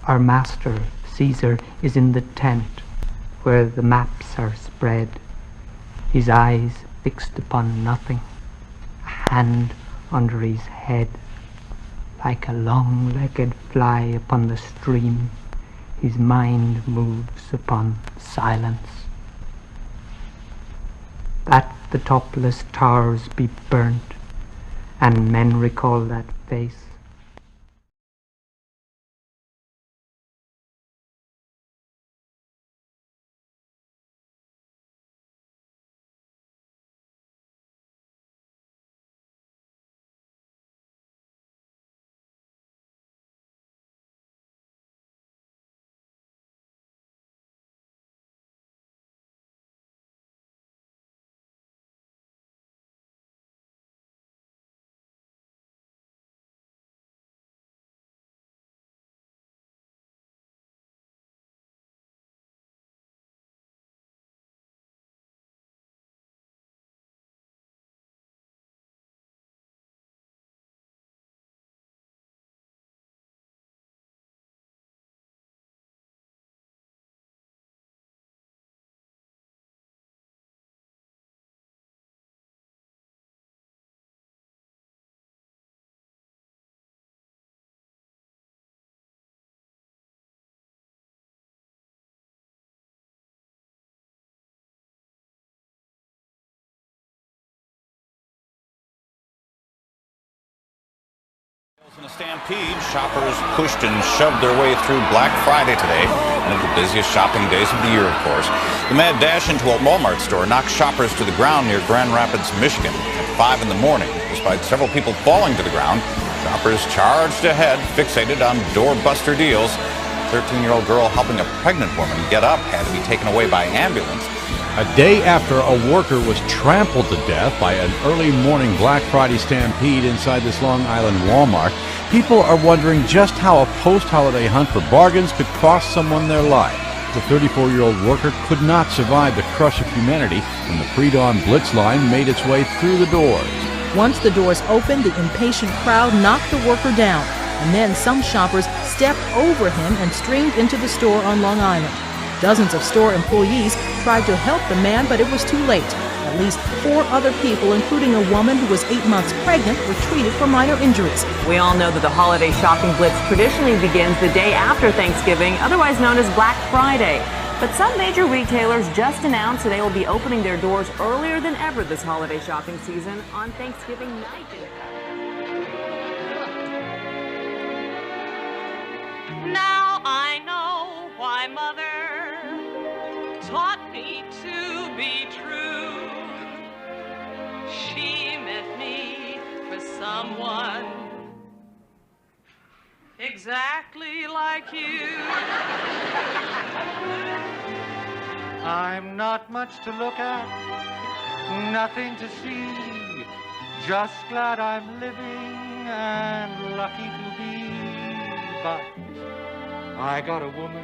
Our master, Caesar, is in the tent where the maps are spread, his eyes fixed upon nothing, a hand under his head. Like a long-legged fly upon the stream, his mind moves upon silence. That the topless towers be burnt, and men recall that face. In a stampede, shoppers pushed and shoved their way through Black Friday today, one of the busiest shopping days of the year, of course. The mad dash into a Walmart store knocked shoppers to the ground near Grand Rapids, Michigan at 5 in the morning. Despite several people falling to the ground, shoppers charged ahead, fixated on doorbuster deals. A 13-year-old girl helping a pregnant woman get up had to be taken away by ambulance. A day after a worker was trampled to death by an early morning Black Friday stampede inside this Long Island Walmart, people are wondering just how a post-holiday hunt for bargains could cost someone their life. The 34-year-old worker could not survive the crush of humanity when the pre-dawn blitz line made its way through the doors. Once the doors opened, the impatient crowd knocked the worker down, and then some shoppers stepped over him and streamed into the store on Long Island. Dozens of store employees tried to help the man, but it was too late. At least 4 other people, including a woman who was 8 months pregnant, were treated for minor injuries. We all know that the holiday shopping blitz traditionally begins the day after Thanksgiving, otherwise known as Black Friday. But some major retailers just announced that they will be opening their doors earlier than ever this holiday shopping season on Thanksgiving night. Now I know why Mother taught me to be true. She meant me for someone exactly like you. I'm not much to look at, nothing to see, just glad I'm living and lucky to be. But I got a woman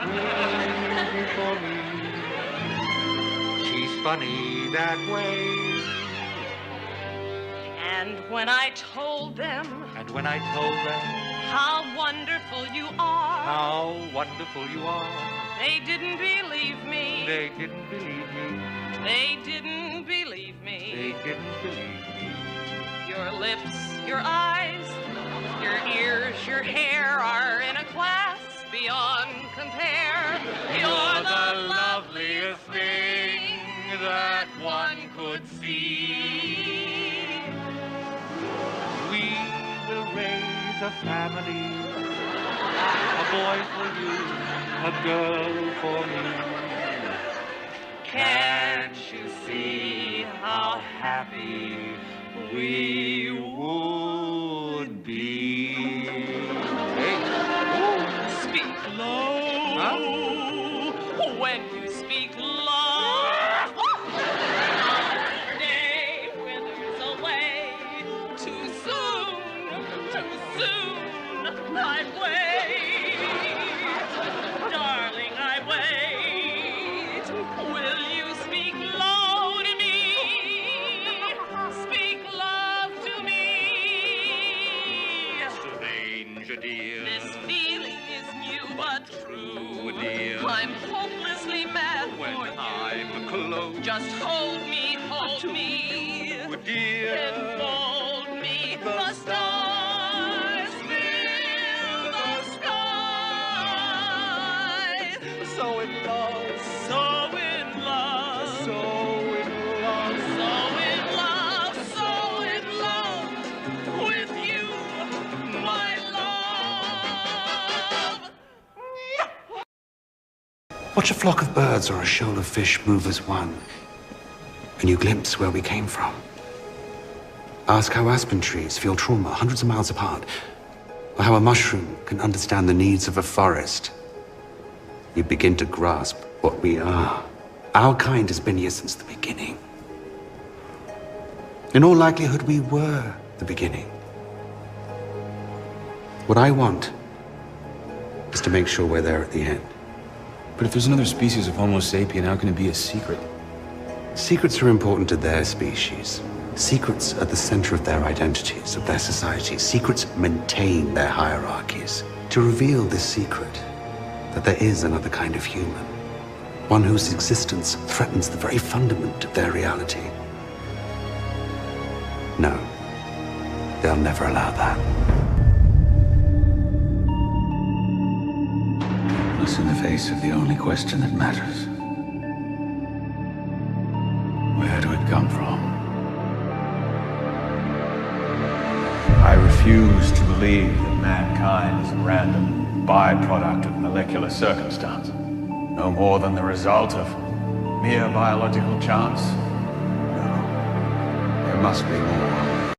waiting for me. She's funny that way. And when I told them how wonderful you are, they didn't believe me. They didn't believe me. They didn't believe me. They didn't believe me. Your lips, your eyes, your ears, your hair are in a class beyond compare. You're the loveliest thing that one could see. We will raise a family, a boy for you, a girl for me. Can't you see how happy we would be? Speak low. Huh? When you speak low, day withers away. Too soon, I wait. Darling, I wait. Will you speak low to me? Speak love to me. Stranger dear, This feeling is you but true. Oh, dear. I'm hopelessly mad When for you. I'm close Just hold me, hold me. to dear. Enfold me. The stars fill the sky. So in love, So in love. so in love. So in love, so in love with you, my love. Watch a flock of birds or a shoal of fish move as one, and you glimpse where we came from. Ask how aspen trees feel trauma hundreds of miles apart, or how a mushroom can understand the needs of a forest. You begin to grasp what we are. Our kind has been here since the beginning. In all likelihood, we were the beginning. What I want is to make sure we're there at the end. But if there's another species of Homo sapien, how can it be a secret? Secrets are important to their species. Secrets are the center of their identities, of their societies. Secrets maintain their hierarchies. To reveal this secret, that there is another kind of human, one whose existence threatens the very fundament of their reality. No, they'll never allow that. Us in the face of the only question that matters. Where do it come from? I refuse to believe that mankind is a random byproduct of molecular circumstance, no more than the result of mere biological chance. No, there must be more.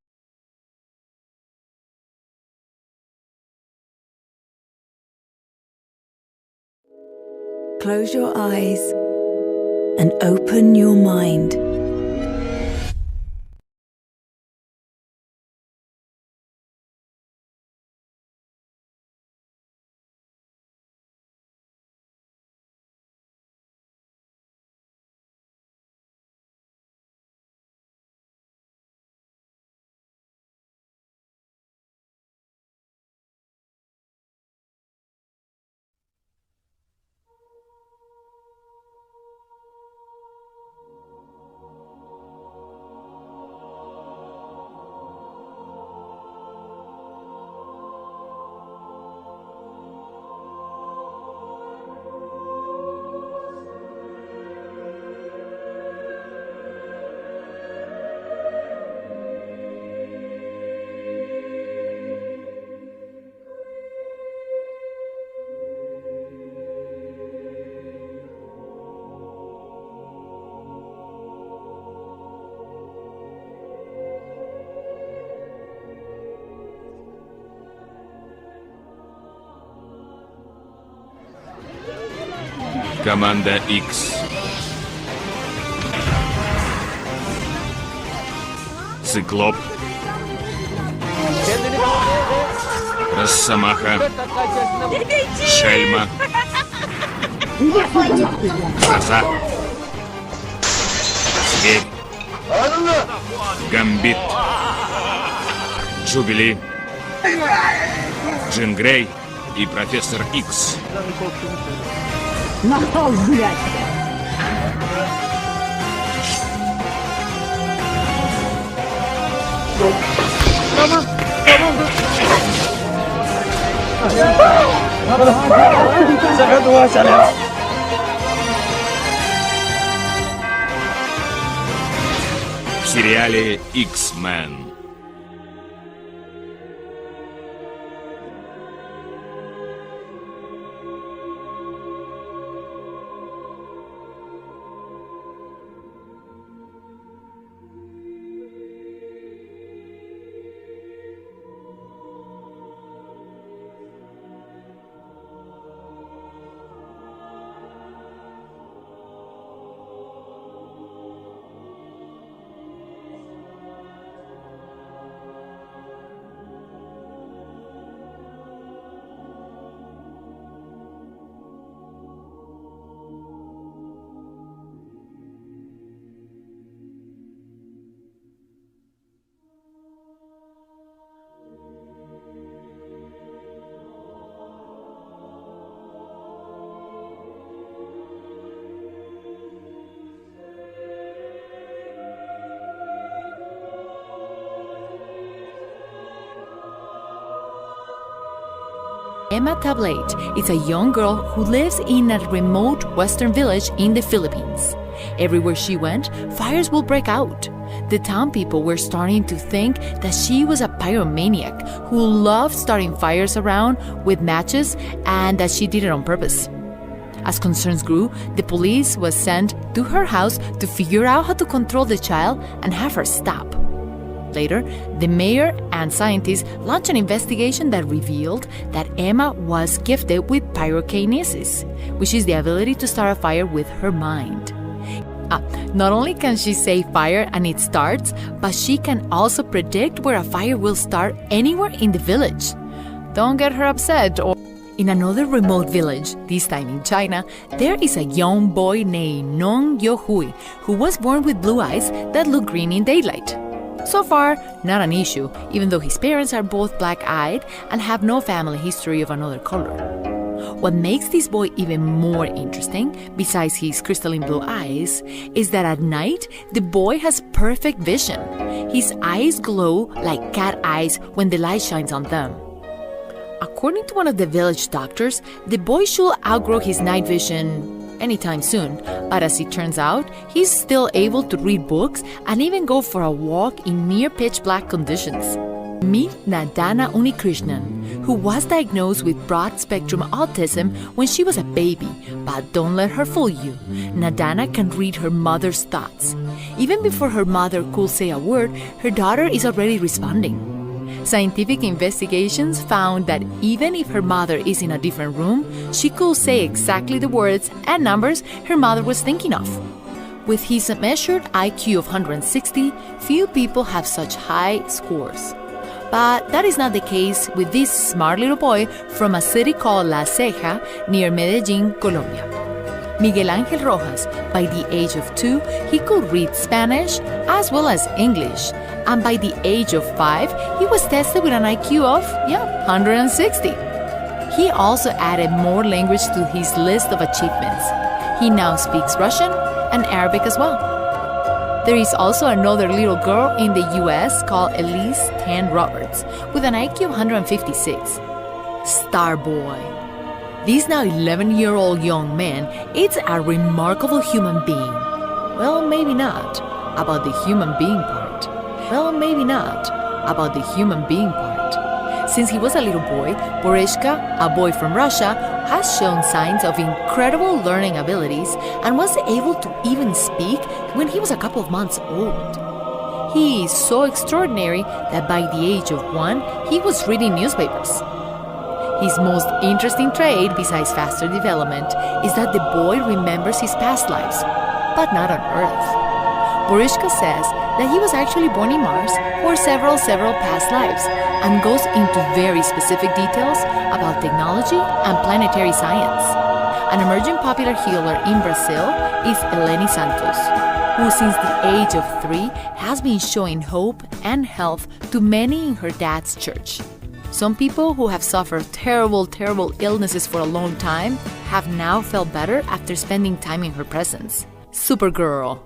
Close your eyes and open your mind. Команда X. Циклоп. Росомаха. Шельма. Гроза. Зверь. Гамбит. Джубили. Джин Грей и профессор Икс. Нахал, блядь! В сериале X-Men. Emma Tablate is a young girl who lives in a remote western village in the Philippines. Everywhere she went, fires will break out. The town people were starting to think that she was a pyromaniac who loved starting fires around with matches and that she did it on purpose. As concerns grew, the police was sent to her house to figure out how to control the child and have her stop. Later, the mayor and scientists launched an investigation that revealed that Emma was gifted with pyrokinesis, which is the ability to start a fire with her mind. Not only can she say fire and it starts, but she can also predict where a fire will start anywhere in the village. Don't get her upset. In another remote village, this time in China, there is a young boy named Nong Yo-hui who was born with blue eyes that look green in daylight. So far, not an issue, even though his parents are both black-eyed and have no family history of another color. What makes this boy even more interesting, besides his crystalline blue eyes, is that at night, the boy has perfect vision. His eyes glow like cat eyes when the light shines on them. According to one of the village doctors, the boy should outgrow his night vision anytime soon, but as it turns out, he's still able to read books and even go for a walk in near pitch black conditions. Meet Nadana Unikrishnan, who was diagnosed with broad-spectrum autism when she was a baby. But don't let her fool you. Nadana can read her mother's thoughts. Even before her mother could say a word, her daughter is already responding. Scientific investigations found that even if her mother is in a different room, she could say exactly the words and numbers her mother was thinking of. With his measured IQ of 160, few people have such high scores. But that is not the case with this smart little boy from a city called La Ceja near Medellin, Colombia. Miguel Ángel Rojas, by the age of 2, he could read Spanish as well as English. And by the age of 5, he was tested with an IQ of, 160. He also added more language to his list of achievements. He now speaks Russian and Arabic as well. There is also another little girl in the US called Elise Tan Roberts with an IQ of 156. Star Boy. This now 11-year-old young man is a remarkable human being. Well, maybe not about the human being part. Since he was a little boy, Boreshka, a boy from Russia, has shown signs of incredible learning abilities and was able to even speak when he was a couple of months old. He is so extraordinary that by the age of 1, he was reading newspapers. His most interesting trait, besides faster development, is that the boy remembers his past lives, but not on Earth. Boreshka says that he was actually born in Mars for several past lives and goes into very specific details about technology and planetary science. An emerging popular healer in Brazil is Eleni Santos, who since the age of 3 has been showing hope and health to many in her dad's church. Some people who have suffered terrible illnesses for a long time have now felt better after spending time in her presence. Supergirl.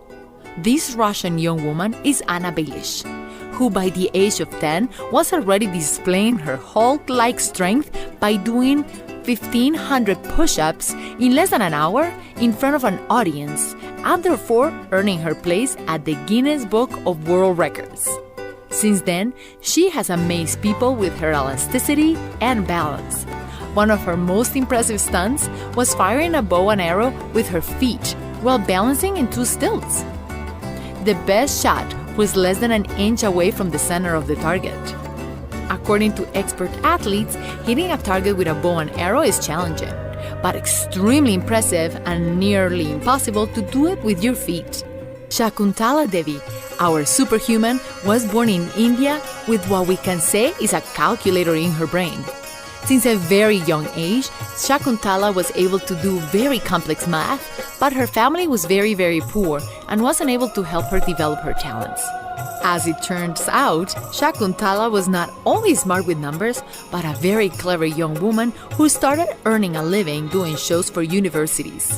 This Russian young woman is Anna Baelish, who by the age of 10 was already displaying her Hulk-like strength by doing 1,500 push-ups in less than an hour in front of an audience, and therefore earning her place at the Guinness Book of World Records. Since then, she has amazed people with her elasticity and balance. One of her most impressive stunts was firing a bow and arrow with her feet while balancing in 2 stilts. The best shot was less than an inch away from the center of the target. According to expert athletes, hitting a target with a bow and arrow is challenging, but extremely impressive and nearly impossible to do it with your feet. Shakuntala Devi, our superhuman, was born in India with what we can say is a calculator in her brain. Since a very young age, Shakuntala was able to do very complex math, but her family was very poor and wasn't able to help her develop her talents. As it turns out, Shakuntala was not only smart with numbers, but a very clever young woman who started earning a living doing shows for universities.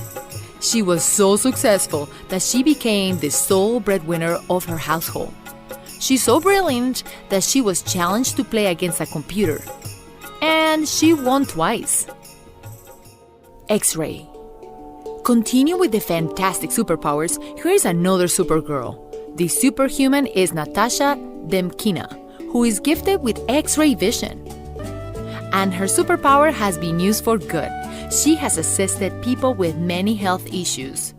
She was so successful that she became the sole breadwinner of her household. She's so brilliant that she was challenged to play against a computer. And And she won twice. X-Ray. Continue with the fantastic superpowers. Here is another Supergirl. The superhuman is Natasha Demkina, who is gifted with X-ray vision. And her superpower has been used for good. She has assisted people with many health issues.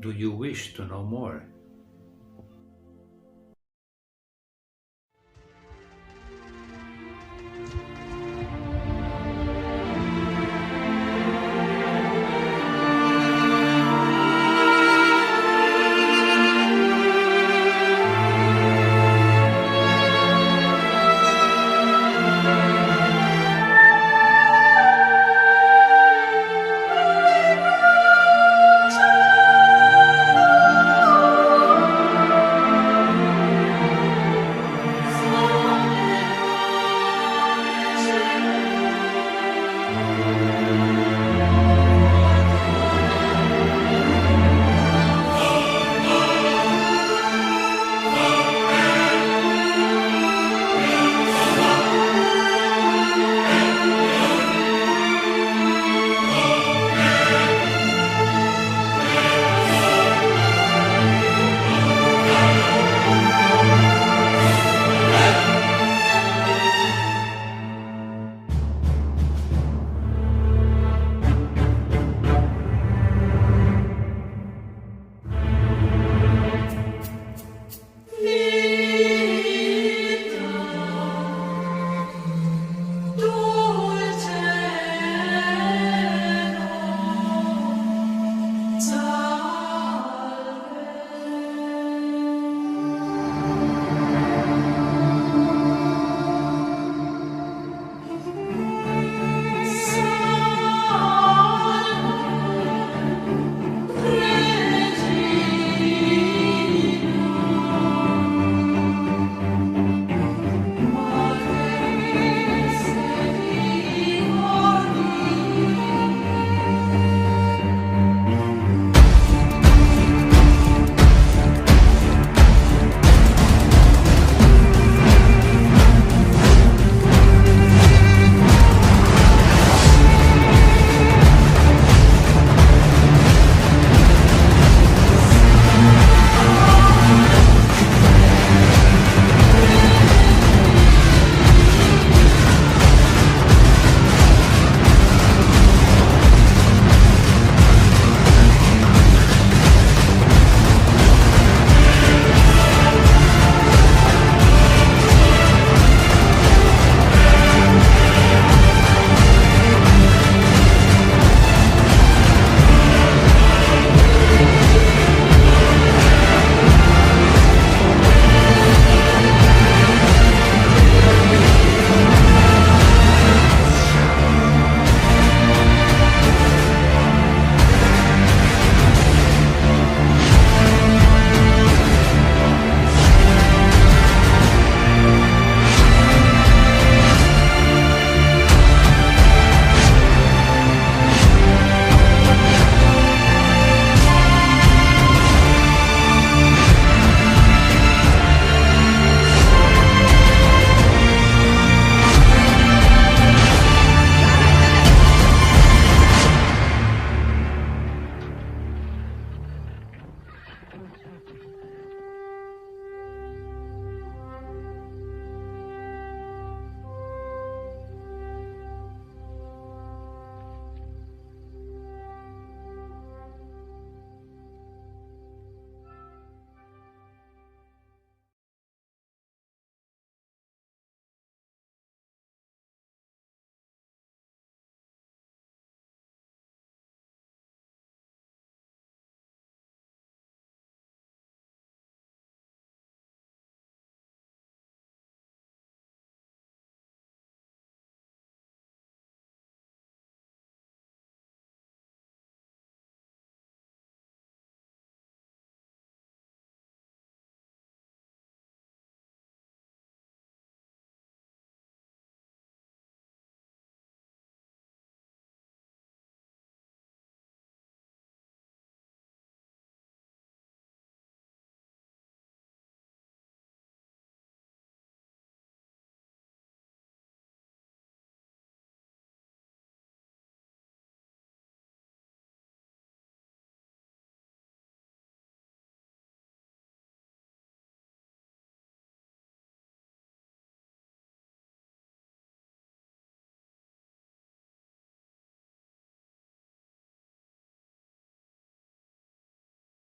Do you wish to know more?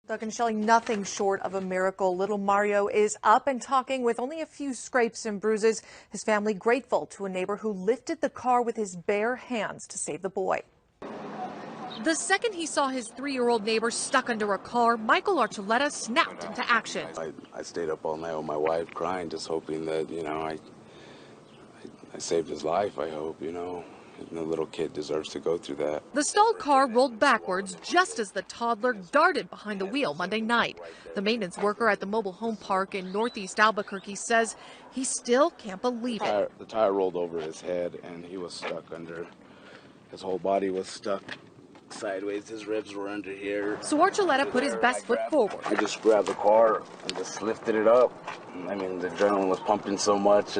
Doug and Shelley, nothing short of a miracle. Little Mario is up and talking with only a few scrapes and bruises. His family grateful to a neighbor who lifted the car with his bare hands to save the boy. The second he saw his 3-year-old neighbor stuck under a car, Michael Archuleta snapped into action. I stayed up all night with my wife crying, just hoping that, I saved his life, I hope, The little kid deserves to go through that. The stalled car rolled backwards just as the toddler darted behind the wheel Monday night. The maintenance worker at the mobile home park in northeast Albuquerque says he still can't believe it. The tire rolled over his head and he was stuck under, his whole body was stuck sideways. His ribs were under here. So Archuleta put his best foot forward. I just grabbed the car and just lifted it up. I mean, the adrenaline was pumping so much.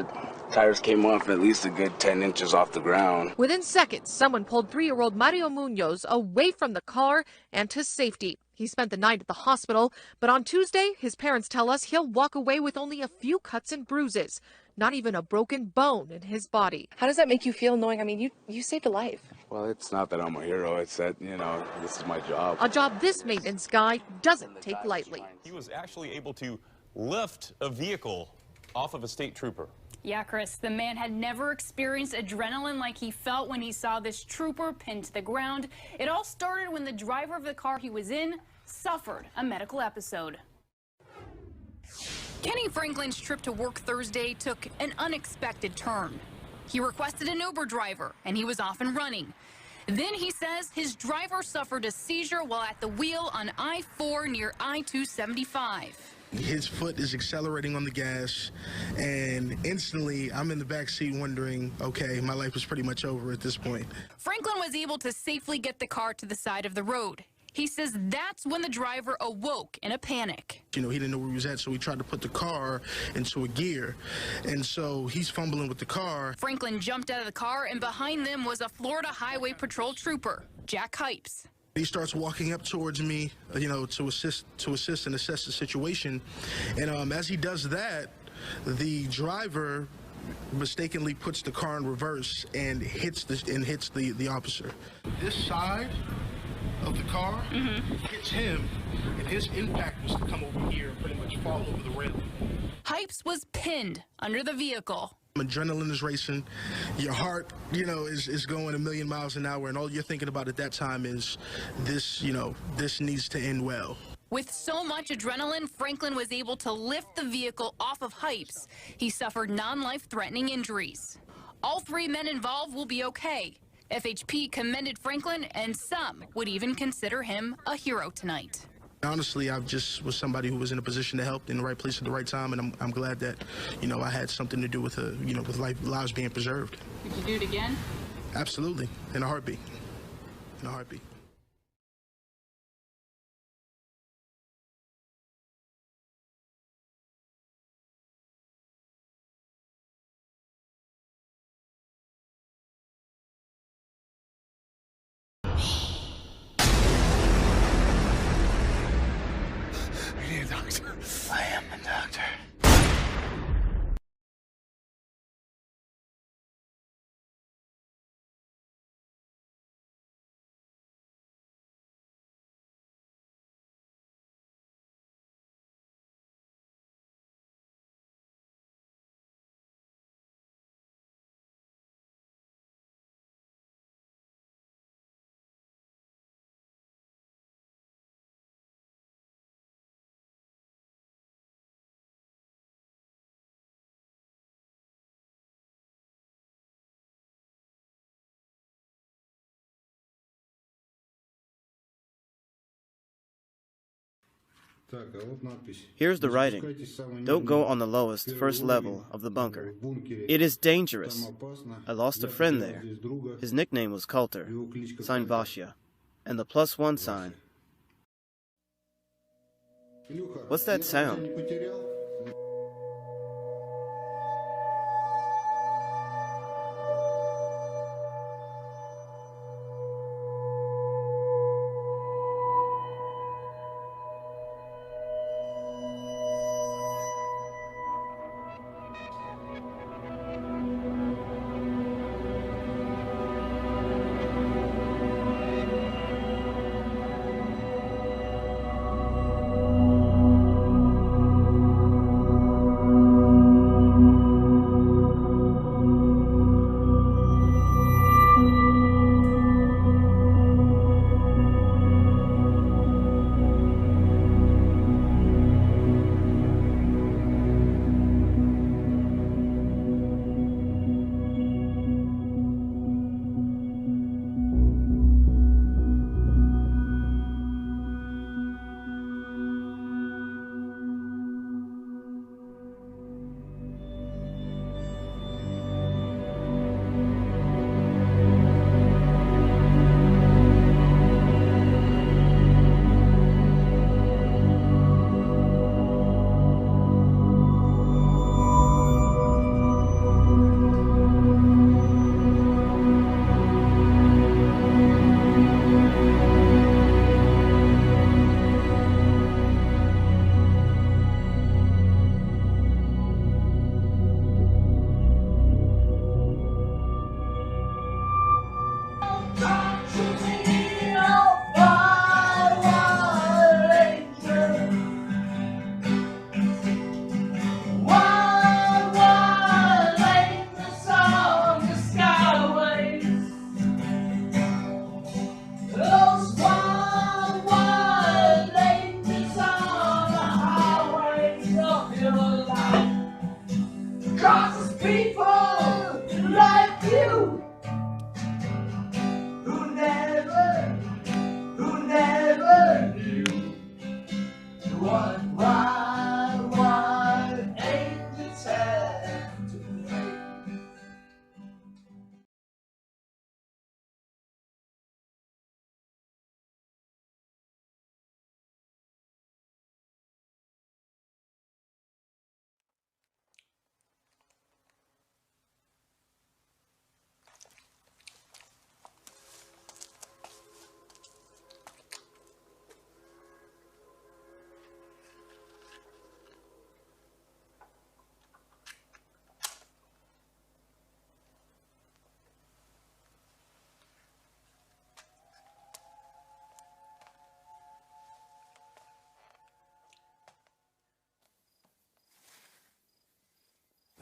Tires came off at least a good 10 inches off the ground. Within seconds, someone pulled 3-year-old Mario Munoz away from the car and to safety. He spent the night at the hospital, but on Tuesday, his parents tell us he'll walk away with only a few cuts and bruises, not even a broken bone in his body. How does that make you feel knowing, you saved a life? Well, it's not that I'm a hero. It's that, this is my job. A job this maintenance guy doesn't take lightly. He was actually able to lift a vehicle off of a state trooper. Yeah, Chris, the man had never experienced adrenaline like he felt when he saw this trooper pinned to the ground. It all started when the driver of the car he was in suffered a medical episode. Kenny Franklin's trip to work Thursday took an unexpected turn. He requested an Uber driver, and he was off and running. Then he says his driver suffered a seizure while at the wheel on I-4 near I-275. His foot is accelerating on the gas, and instantly I'm in the back seat wondering, okay, my life is pretty much over at this point. Franklin was able to safely get the car to the side of the road. He says that's when the driver awoke in a panic. He didn't know where he was at, so he tried to put the car into a gear, and so he's fumbling with the car. Franklin jumped out of the car, and behind them was a Florida Highway Patrol trooper, Jack Hypes. He starts walking up towards me, to assist and assess the situation. And as he does that, the driver mistakenly puts the car in reverse and hits the officer. This side of the car hits him, and his impact was to come over here and pretty much fall over the railing. Hypes was pinned under the vehicle. Adrenaline is racing, your heart, is going a million miles an hour, and all you're thinking about at that time is this, this needs to end well. With so much adrenaline, Franklin was able to lift the vehicle off of Hypes. He suffered non-life-threatening injuries. All 3 men involved will be okay. FHP commended Franklin, and some would even consider him a hero tonight. Honestly, I just was somebody who was in a position to help in the right place at the right time, and I'm glad that, I had something to do with, with lives being preserved. Would you do it again? Absolutely, in a heartbeat. In a heartbeat. I am the doctor. Here's the writing. Don't go on the lowest, first level of the bunker. It is dangerous. I lost a friend there. His nickname was Coulter, signed Vasya, and the +1 sign. What's that sound?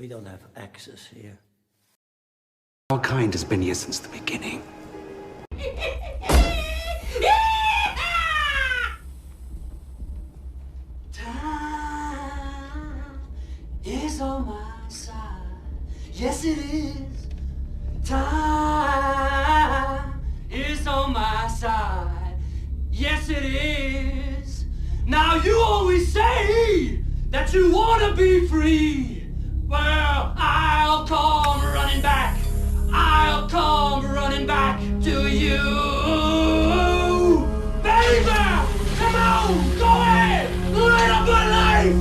We don't have access here. Our kind has been here since the beginning. Time is on my side. Yes, it is. Time is on my side. Yes, it is. Now you always say that you want to be free. Well, I'll come running back. I'll come running back to you. Baby, come on, go ahead, light up my life.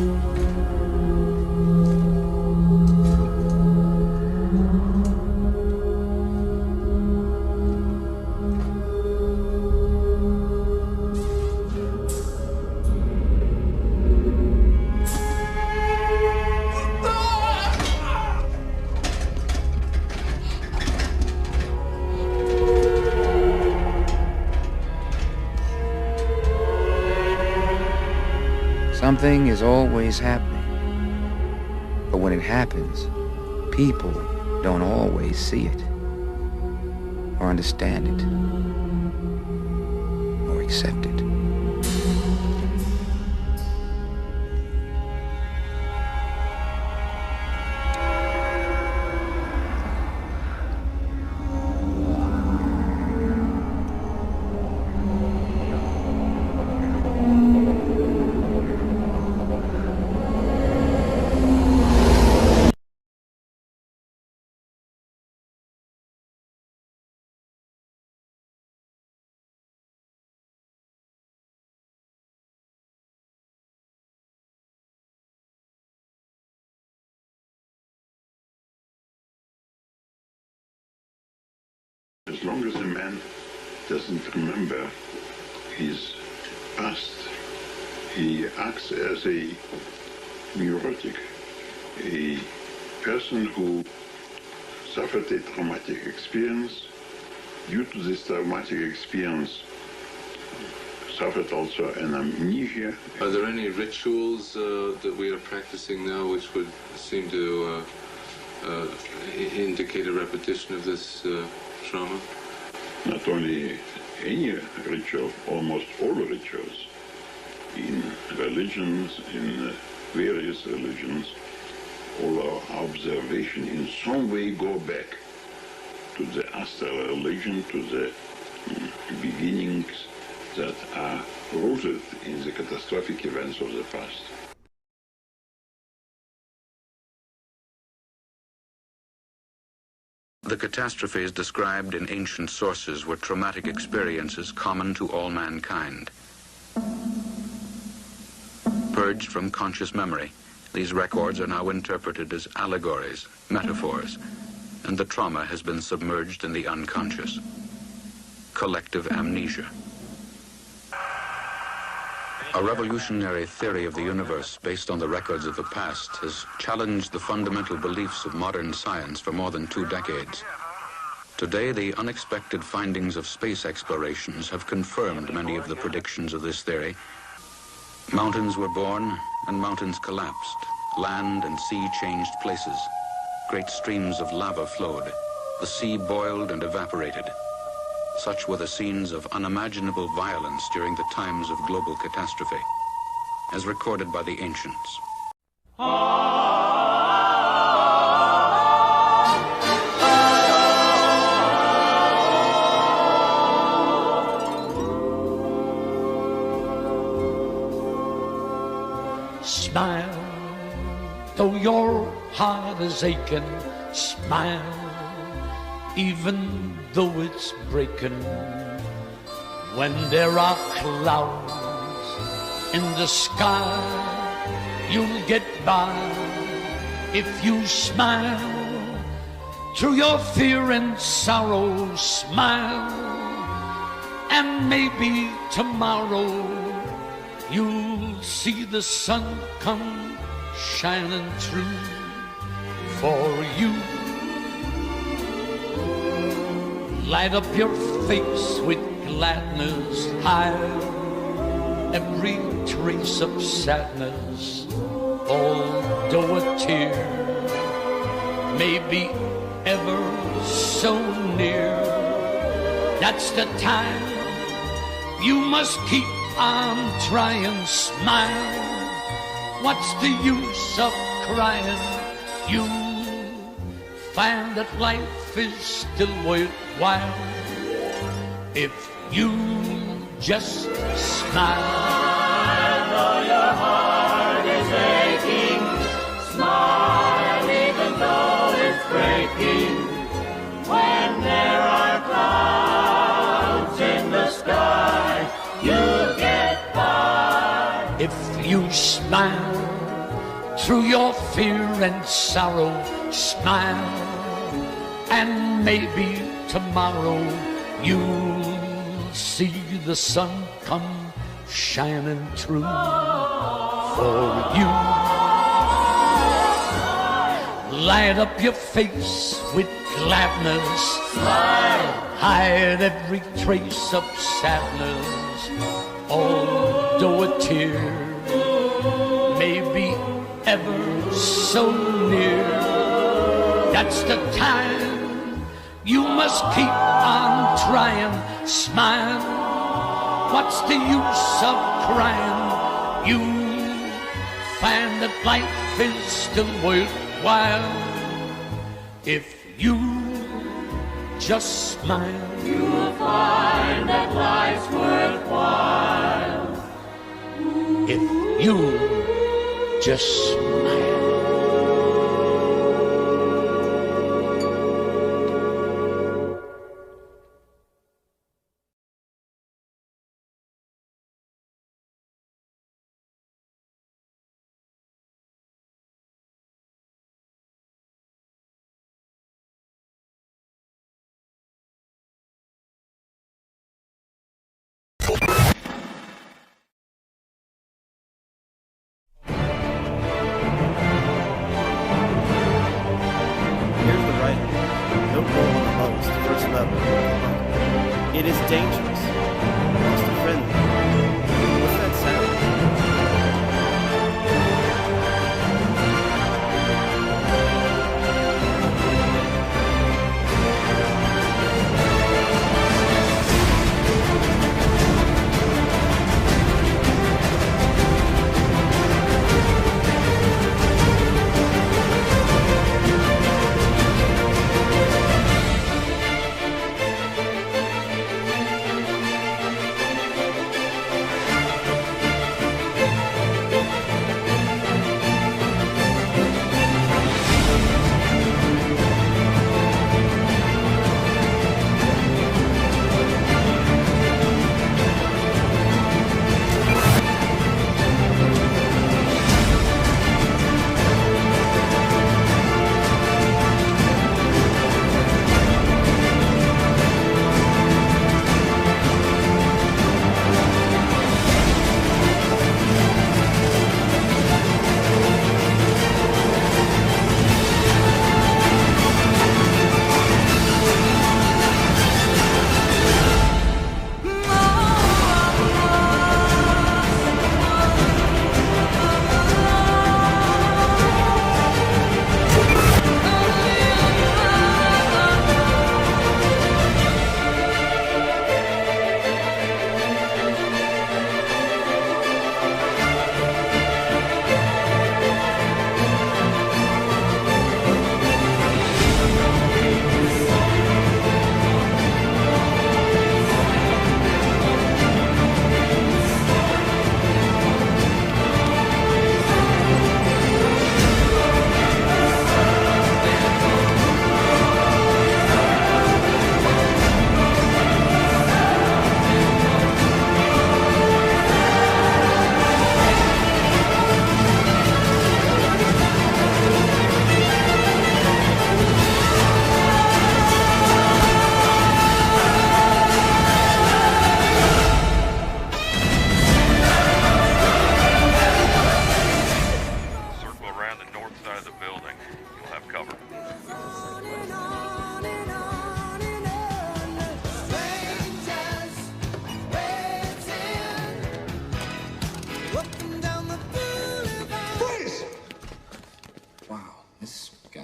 Something is always happening. But when it happens, people don't always see it, or understand it, or accept it. As long as a man doesn't remember his past, he acts as a neurotic, a person who suffered a traumatic experience. Due to this traumatic experience, suffered also an amnesia. Are there any rituals that we are practicing now which would seem to indicate a repetition of this trauma? Not only any ritual, almost all rituals in religions, in various religions, all our observation in some way go back to the astral religion, to the beginnings that are rooted in the catastrophic events of the past. The catastrophes described in ancient sources were traumatic experiences common to all mankind. Purged from conscious memory, these records are now interpreted as allegories, metaphors, and the trauma has been submerged in the unconscious. Collective amnesia. A revolutionary theory of the universe based on the records of the past has challenged the fundamental beliefs of modern science for more than 2 decades. Today, the unexpected findings of space explorations have confirmed many of the predictions of this theory. Mountains were born and mountains collapsed. Land and sea changed places. Great streams of lava flowed. The sea boiled and evaporated. Such were the scenes of unimaginable violence during the times of global catastrophe, as recorded by the ancients. Smile, though your heart is aching. Smile, even though it's breaking. When there are clouds in the sky, you'll get by if you smile. Through your fear and sorrow, smile, and maybe tomorrow you'll see the sun come shining through for you. Light up your face with gladness, hide every trace of sadness. Although a tear may be ever so near. That's the time you must keep on trying, smile. What's the use of crying? You find that life is still worthwhile if you just smile. Though your heart is aching, smile even though it's breaking. When there are clouds in the sky, you'll get by. If you smile through your fear and sorrow, smile, and maybe tomorrow you'll see the sun come shining through for you. Light up your face with gladness, smile, hide every trace of sadness. Although a tear may be ever so near, that's the time you must keep on trying, smile. What's the use of crying? You find that life is still worthwhile if you just smile. You'll find that life's worthwhile if you just smile. It is dangerous. Lost a friend there. What's that sound?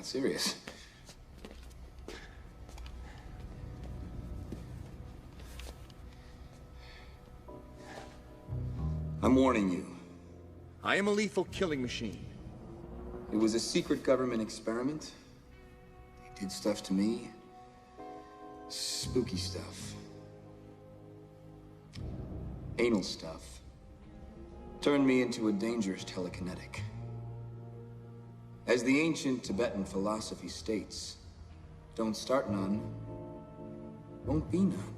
Serious. I'm warning you. I am a lethal killing machine. It was a secret government experiment. They did stuff to me. Spooky stuff. Anal stuff. Turned me into a dangerous telekinetic. As the ancient Tibetan philosophy states, don't start none, won't be none.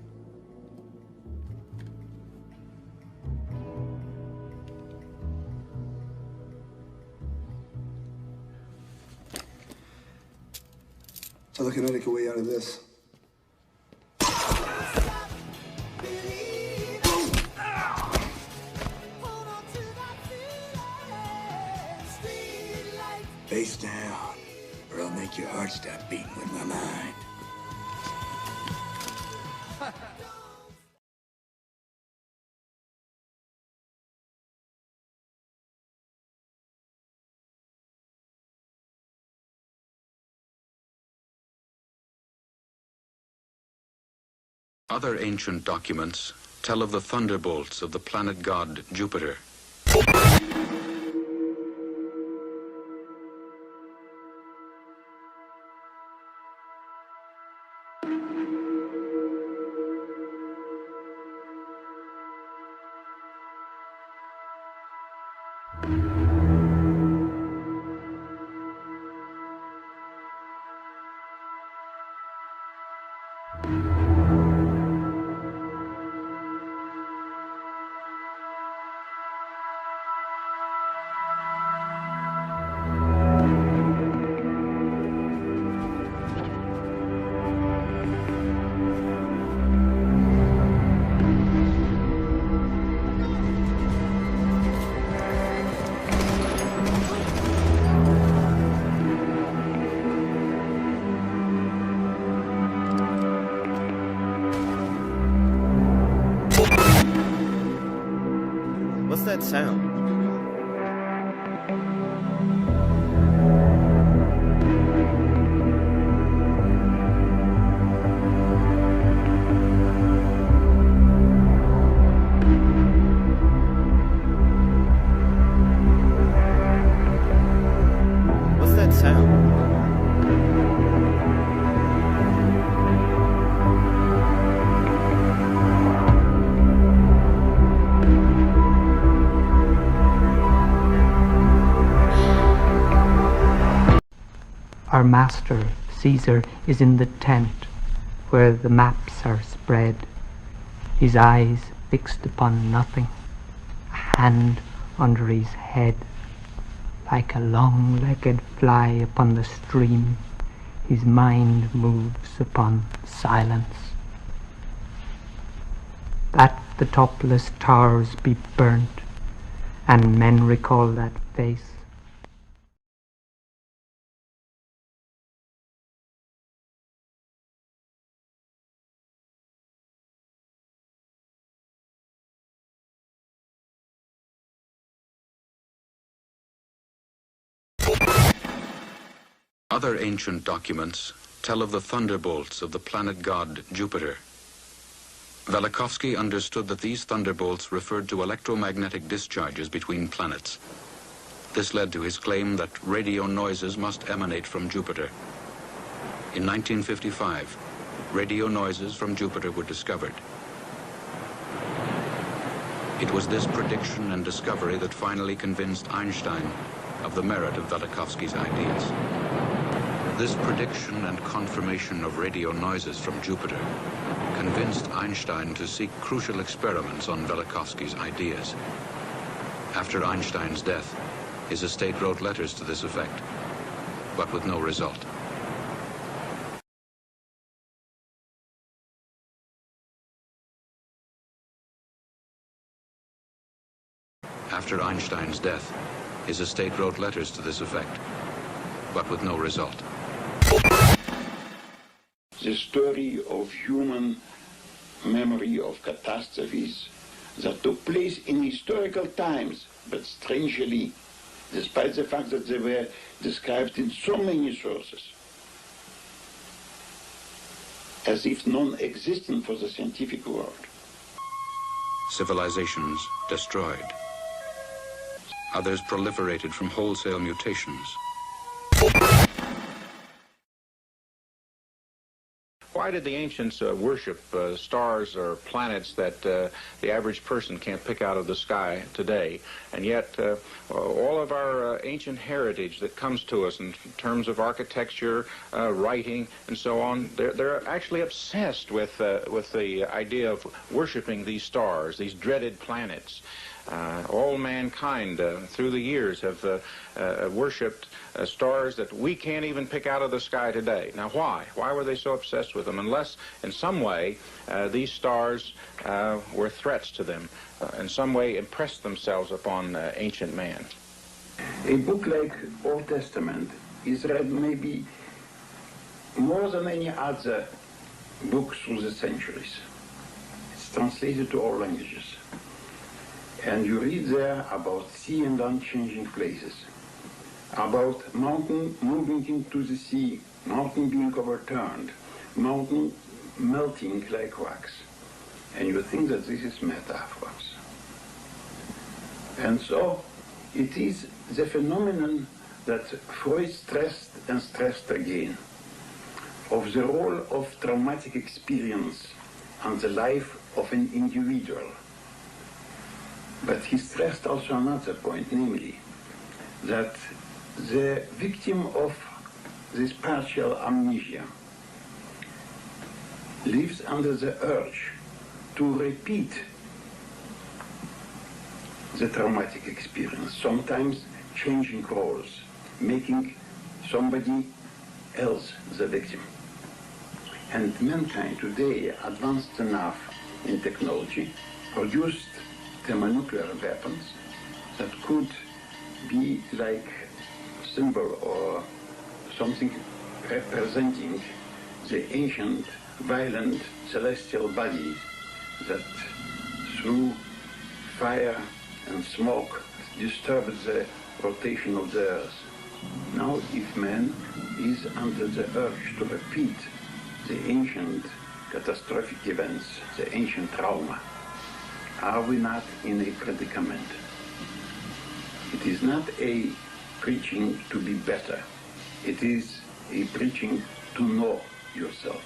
Telekinetic way out of this. Face down, or I'll make your heart stop beating with my mind. Other ancient documents tell of the thunderbolts of the planet god Jupiter. What's that sound? What's that sound? Our master, Caesar, is in the tent where the maps are spread, his eyes fixed upon nothing, a hand under his head. Like a long-legged fly upon the stream, his mind moves upon silence. That the topless towers be burnt, and men recall that face. Other ancient documents tell of the thunderbolts of the planet god Jupiter. Velikovsky understood that these thunderbolts referred to electromagnetic discharges between planets. This led to his claim that radio noises must emanate from Jupiter. In 1955, radio noises from Jupiter were discovered. It was this prediction and discovery that finally convinced Einstein of the merit of Velikovsky's ideas. This prediction and confirmation of radio noises from Jupiter convinced Einstein to seek crucial experiments on Velikovsky's ideas. After Einstein's death, his estate wrote letters to this effect, but with no result. After Einstein's death, his estate wrote letters to this effect, but with no result. The story of human memory of catastrophes that took place in historical times, but strangely, despite the fact that they were described in so many sources, as if non-existent for the scientific world. Civilizations destroyed. Others proliferated from wholesale mutations. Why did the ancients worship stars or planets that the average person can't pick out of the sky today? And yet, all of our ancient heritage that comes to us in terms of architecture, writing, and so on, they're actually obsessed with the idea of worshiping these stars, these dreaded planets. All mankind through the years have worshipped stars that we can't even pick out of the sky today. Now why? Why were they so obsessed with them? Unless in some way these stars were threats to them, in some way impressed themselves upon ancient man. A book like Old Testament is read maybe more than any other book through the centuries. It's translated to all languages. And you read there about sea and unchanging places, about mountain moving into the sea, mountain being overturned, mountain melting like wax. And you think that this is metaphors. And so it is the phenomenon that Freud stressed and stressed again, of the role of traumatic experience on the life of an individual. But he stressed also another point, namely, that the victim of this partial amnesia lives under the urge to repeat the traumatic experience, sometimes changing roles, making somebody else the victim. And mankind today, advanced enough in technology, produced thermonuclear weapons that could be like a symbol or something representing the ancient, violent, celestial bodies that through fire and smoke disturbed the rotation of the earth. Now, if man is under the urge to repeat the ancient catastrophic events, the ancient trauma, are we not in a predicament? It is not a preaching to be better. It is a preaching to know yourself.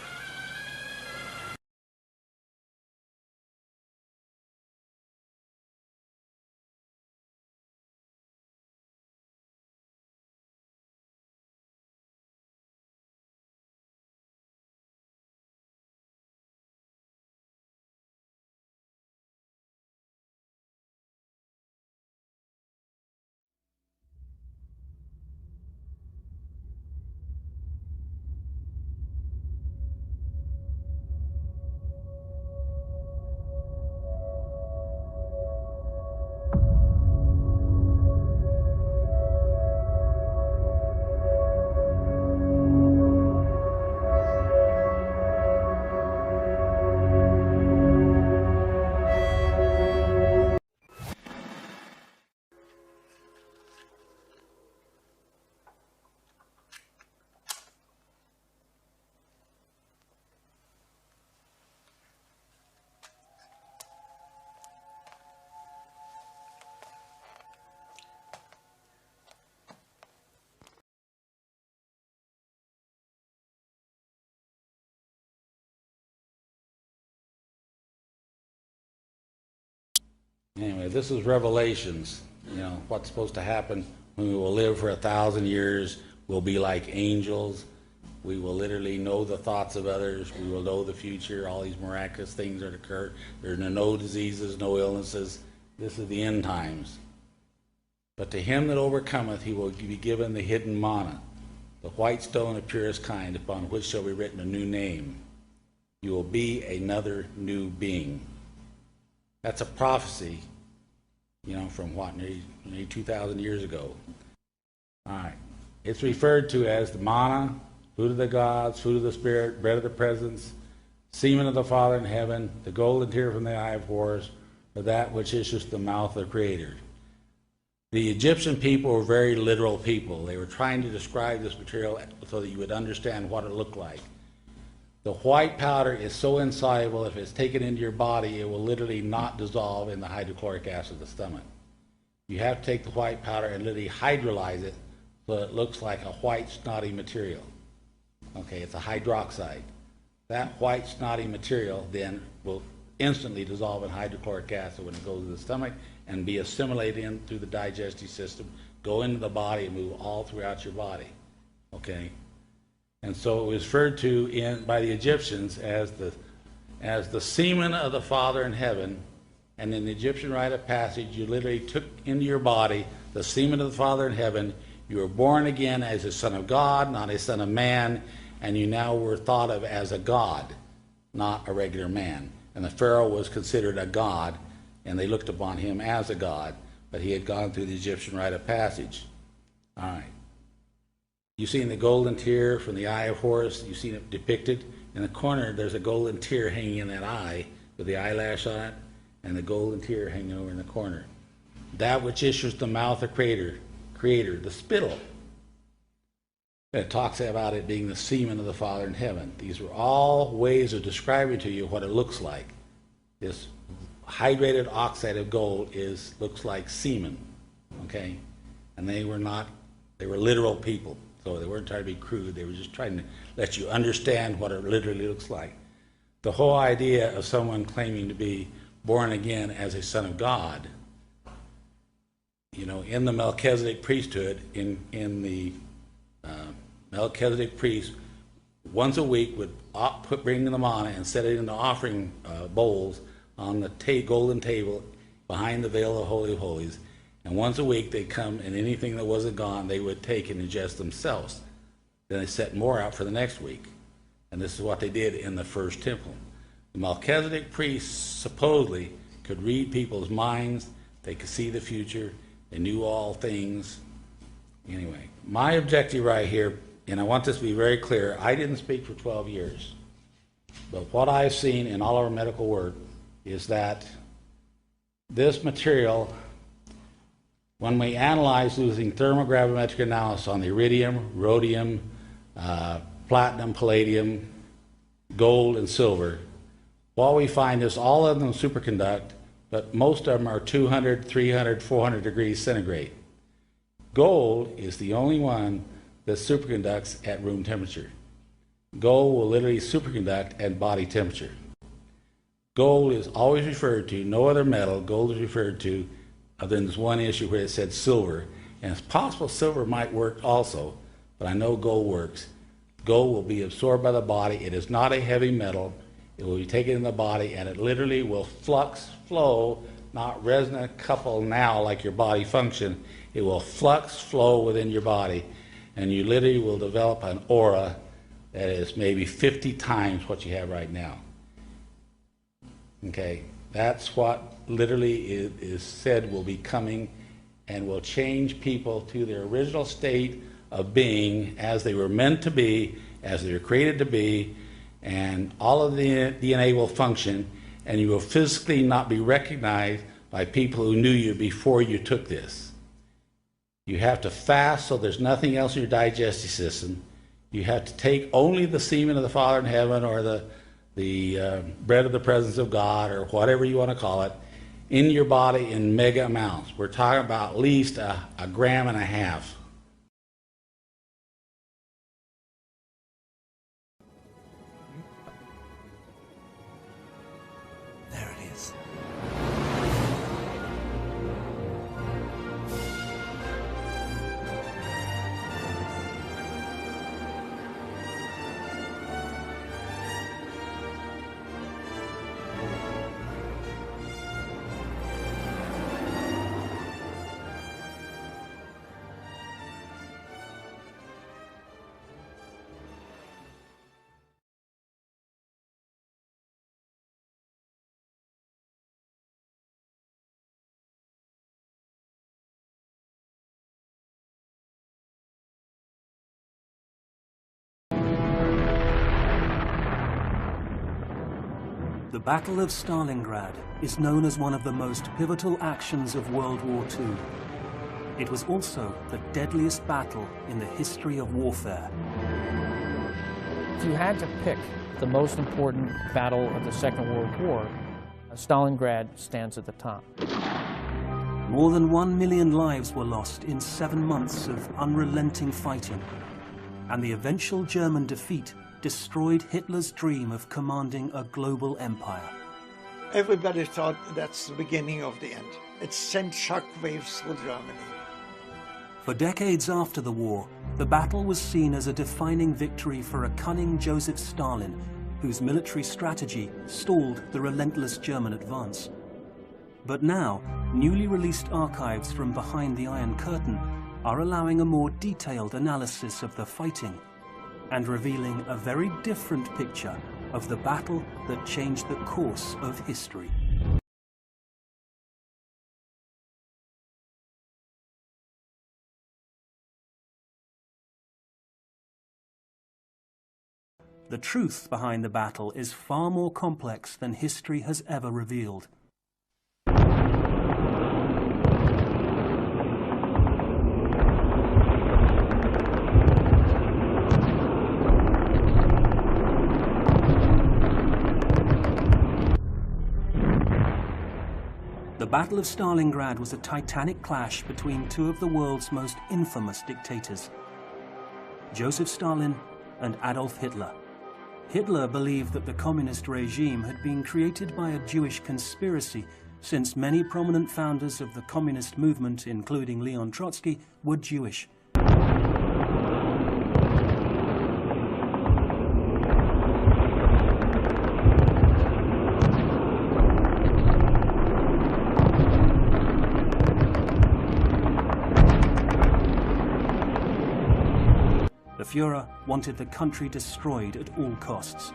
Anyway, this is Revelations, you know, what's supposed to happen when we will live for 1,000 years. We'll be like angels. We will literally know the thoughts of others. We will know the future, all these miraculous things that occur. There are no diseases, no illnesses. This is the end times. But to him that overcometh, he will be given the hidden manna, the white stone of purest kind, upon which shall be written a new name. You will be another new being. That's a prophecy, you know, from what, nearly 2,000 years ago. All right. It's referred to as the manna, food of the gods, food of the Spirit, bread of the presence, semen of the Father in heaven, the golden tear from the eye of horus, or that which issues the mouth of the Creator. The Egyptian people were very literal people. They were trying to describe this material so that you would understand what it looked like. The white powder is so insoluble, if it's taken into your body, it will literally not dissolve in the hydrochloric acid of the stomach. You have to take the white powder and literally hydrolyze it so it looks like a white snotty material. Okay, it's a hydroxide. That white snotty material then will instantly dissolve in hydrochloric acid when it goes to the stomach and be assimilated in through the digestive system, go into the body and move all throughout your body. Okay? And so it was referred to by the Egyptians as the semen of the Father in heaven. And in the Egyptian rite of passage, you literally took into your body the semen of the Father in heaven. You were born again as a son of God, not a son of man, and you now were thought of as a god, not a regular man. And the Pharaoh was considered a god, and they looked upon him as a god, but he had gone through the Egyptian rite of passage. All right. You've seen the golden tear from the eye of Horus. You've seen it depicted. In the corner, there's a golden tear hanging in that eye with the eyelash on it, and the golden tear hanging over in the corner. That which issues the mouth of Creator, the spittle. It talks about it being the semen of the Father in heaven. These are all ways of describing to you what it looks like. This hydrated oxide of gold looks like semen, okay? And they were literal people. So they weren't trying to be crude. They were just trying to let you understand what it literally looks like. The whole idea of someone claiming to be born again as a son of God, you know, in the Melchizedek priesthood, in the Melchizedek priest, once a week would bring the manna and set it in the offering bowls on the golden table behind the veil of Holy of Holies. And once a week they'd come, and anything that wasn't gone they would take and ingest themselves. Then they set more out for the next week. And this is what they did in the first temple. The Melchizedek priests supposedly could read people's minds. They could see the future. They knew all things. Anyway, my objective right here, and I want this to be very clear, I didn't speak for 12 years. But what I've seen in all our medical work is that this material, when we analyze using thermogravimetric analysis on the iridium, rhodium, platinum, palladium, gold, and silver, what we find is all of them superconduct, but most of them are 200, 300, 400 degrees centigrade. Gold is the only one that superconducts at room temperature. Gold will literally superconduct at body temperature. Gold is always referred to, no other metal, gold is referred to, other than this one issue where it said silver. And it's possible silver might work also, but I know gold works. Gold will be absorbed by the body. It is not a heavy metal. It will be taken in the body, and it literally will flux flow, not resonant couple now like your body function. It will flux flow within your body, and you literally will develop an aura that is maybe 50 times what you have right now. Okay, that's what literally is said will be coming and will change people to their original state of being as they were meant to be, as they were created to be, and all of the DNA will function, and you will physically not be recognized by people who knew you before you took this. You have to fast so there's nothing else in your digestive system. You have to take only the semen of the Father in heaven, or the bread of the presence of God, or whatever you want to call it, in your body in mega amounts. We're talking about at least a gram and a half. There it is. The Battle of Stalingrad is known as one of the most pivotal actions of World War II. It was also the deadliest battle in the history of warfare. If you had to pick the most important battle of the Second World War, Stalingrad stands at the top. More than 1 million lives were lost in 7 months of unrelenting fighting, and the eventual German defeat destroyed Hitler's dream of commanding a global empire. Everybody thought that's the beginning of the end. It sent shockwaves through Germany. For decades after the war, the battle was seen as a defining victory for a cunning Joseph Stalin, whose military strategy stalled the relentless German advance. But now, newly released archives from behind the Iron Curtain are allowing a more detailed analysis of the fighting and revealing a very different picture of the battle that changed the course of history. The truth behind the battle is far more complex than history has ever revealed. The Battle of Stalingrad was a titanic clash between two of the world's most infamous dictators, Joseph Stalin and Adolf Hitler. Hitler believed that the communist regime had been created by a Jewish conspiracy, since many prominent founders of the communist movement, including Leon Trotsky, were Jewish. The Führer wanted the country destroyed at all costs.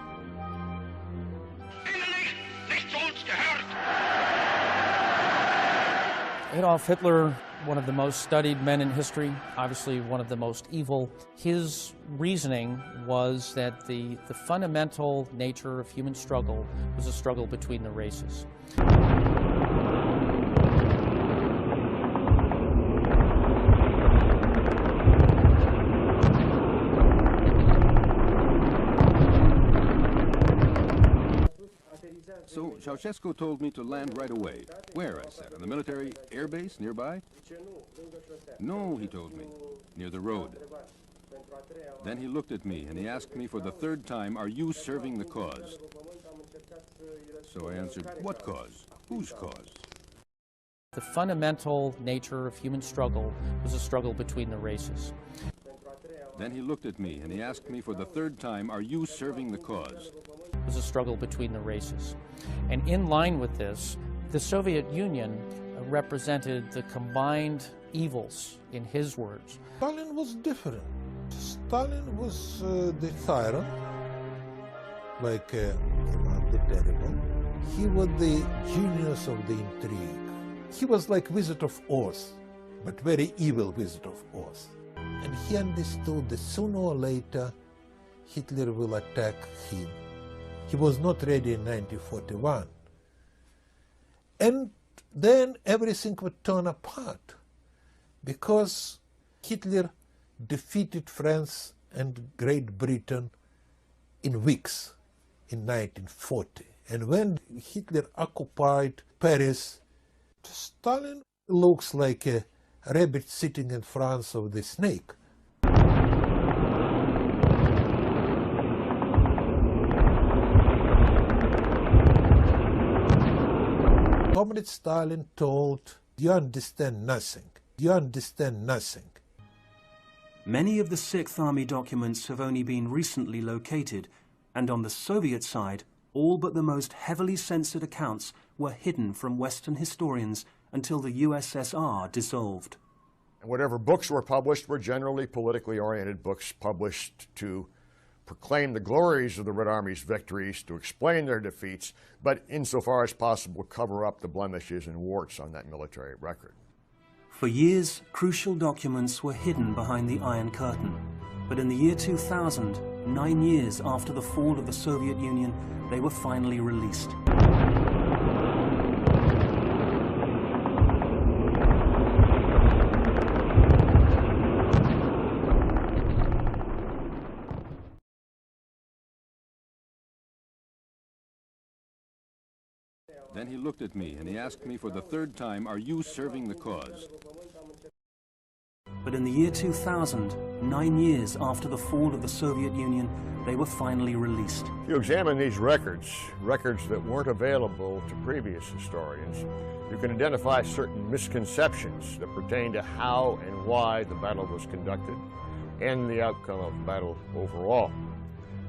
Adolf Hitler, one of the most studied men in history, obviously one of the most evil. His reasoning was that the fundamental nature of human struggle was a struggle between the races. So Ceausescu told me to land right away. Where, I said, on the military air base nearby? No, he told me, near the road. Then he looked at me and he asked me for the third time, are you serving the cause? So I answered, what cause? Whose cause? The fundamental nature of human struggle was a struggle between the races. Then he looked at me and he asked me for the third time, are you serving the cause? Was a struggle between the races. And in line with this, the Soviet Union represented the combined evils, in his words. Stalin was different. Stalin was the tyrant, like Ivan the Terrible. He was the genius of the intrigue. He was like Wizard of Oz, but very evil Wizard of Oz. And he understood that sooner or later Hitler will attack him. He was not ready in 1941. And then everything would turn apart, because Hitler defeated France and Great Britain in weeks in 1940. And when Hitler occupied Paris, Stalin looks like a rabbit sitting in front of the snake. Comrade Stalin told, you understand nothing. You understand nothing. Many of the Sixth Army documents have only been recently located, and on the Soviet side, all but the most heavily censored accounts were hidden from Western historians until the USSR dissolved. And whatever books were published were generally politically oriented books published to proclaim the glories of the Red Army's victories, to explain their defeats, but insofar as possible cover up the blemishes and warts on that military record. For years, crucial documents were hidden behind the Iron Curtain. But in the year 2000, 9 years after the fall of the Soviet Union, they were finally released. Then he looked at me and he asked me for the third time, "Are you serving the cause?" But in the year 2000, 9 years after the fall of the Soviet Union, they were finally released. If you examine these records that weren't available to previous historians, you can identify certain misconceptions that pertain to how and why the battle was conducted and the outcome of the battle overall.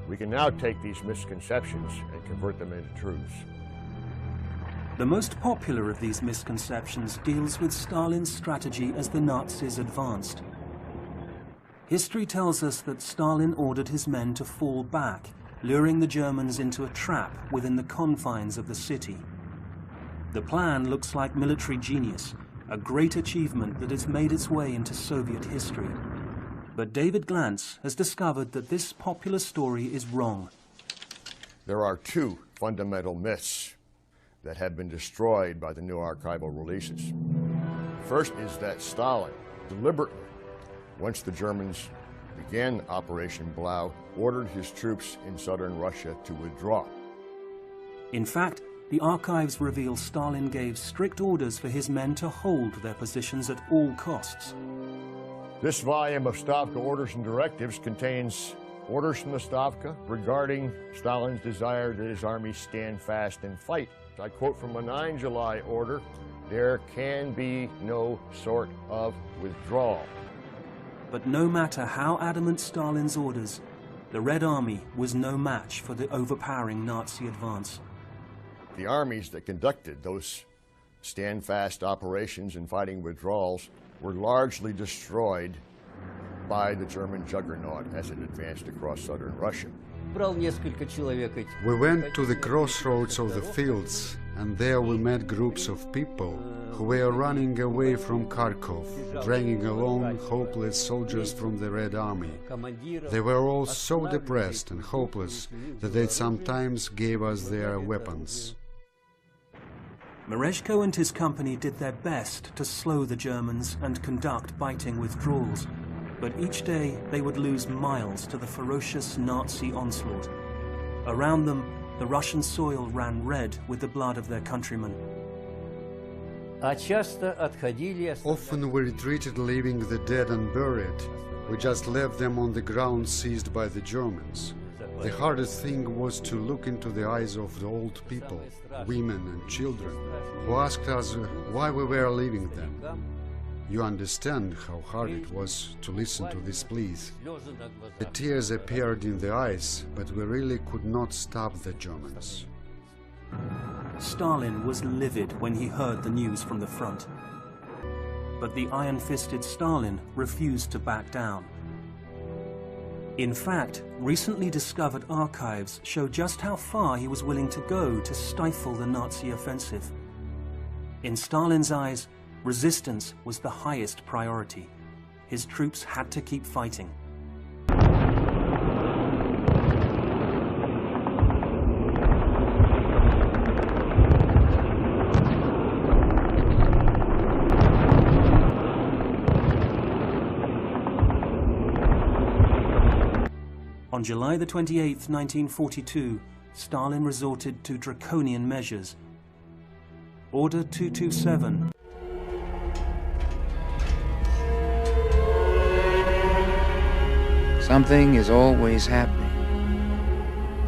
We can now take these misconceptions and convert them into truths. The most popular of these misconceptions deals with Stalin's strategy as the Nazis advanced. History tells us that Stalin ordered his men to fall back, luring the Germans into a trap within the confines of the city. The plan looks like military genius, a great achievement that has made its way into Soviet history. But David Glantz has discovered that this popular story is wrong. There are two fundamental myths that have been destroyed by the new archival releases. First is that Stalin deliberately, once the Germans began Operation Blau, ordered his troops in southern Russia to withdraw. In fact, the archives reveal Stalin gave strict orders for his men to hold their positions at all costs. This volume of Stavka Orders and Directives contains orders from the Stavka regarding Stalin's desire that his army stand fast and fight. I quote from a 9 July order, "There can be no sort of withdrawal." But no matter how adamant Stalin's orders, the Red Army was no match for the overpowering Nazi advance. The armies that conducted those stand-fast operations and fighting withdrawals were largely destroyed by the German juggernaut as it advanced across southern Russia. We went to the crossroads of the fields, and there we met groups of people who were running away from Kharkov, dragging along hopeless soldiers from the Red Army. They were all so depressed and hopeless that they sometimes gave us their weapons. Merezhko and his company did their best to slow the Germans and conduct biting withdrawals. But each day they would lose miles to the ferocious Nazi onslaught. Around them, the Russian soil ran red with the blood of their countrymen. Often we retreated, leaving the dead unburied. We just left them on the ground seized by the Germans. The hardest thing was to look into the eyes of the old people, women and children, who asked us why we were leaving them. You understand how hard it was to listen to these pleas. The tears appeared in the eyes, but we really could not stop the Germans. Stalin was livid when he heard the news from the front. But the iron-fisted Stalin refused to back down. In fact, recently discovered archives show just how far he was willing to go to stifle the Nazi offensive. In Stalin's eyes, resistance was the highest priority. His troops had to keep fighting. On July the 28th, 1942, Stalin resorted to draconian measures. Order 227. Something is always happening.